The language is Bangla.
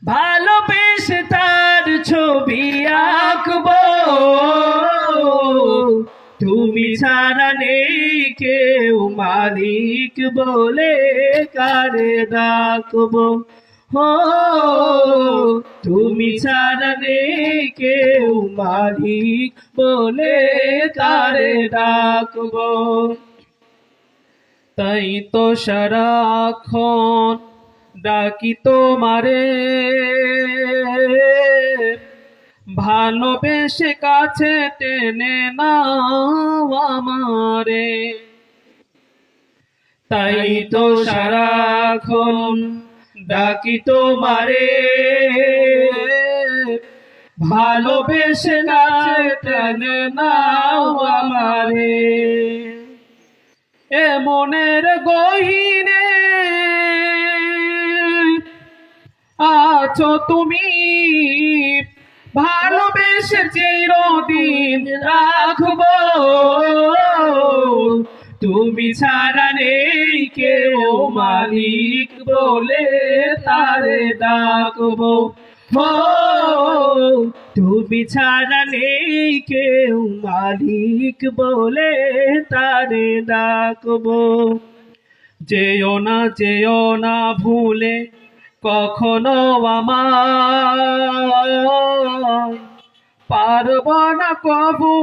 ভালোবেসে তার ছবি আঁকবো, তুমি ছাড়া নেই কেউ মালিক বলে কারে ডাকবো। ও তুমি ছাড়া নেই কেউ মালিক বলে কারে ডাকবো। তাই তো সারাক্ষণ ডাকি তোমারে, ভালোবেসে কাছে টেনে নাও আমারে। তাই তো সারাক্ষণ ডাকি তোমারে, ভালোবেসে কাছে টেনে নাও আমারে। এ মনের গহীনে আছো তুমি, ভালোবেসে চিরদিন রাখবো, তুমি ছাড়া নেই কেউ মালিক বলে তারে ডাকবো। ও তুমি ছাড়া নেই কেউ মালিক বলে তারে ডাকবো। যেও না ভুলে কখনো আমায়, পারব না কবু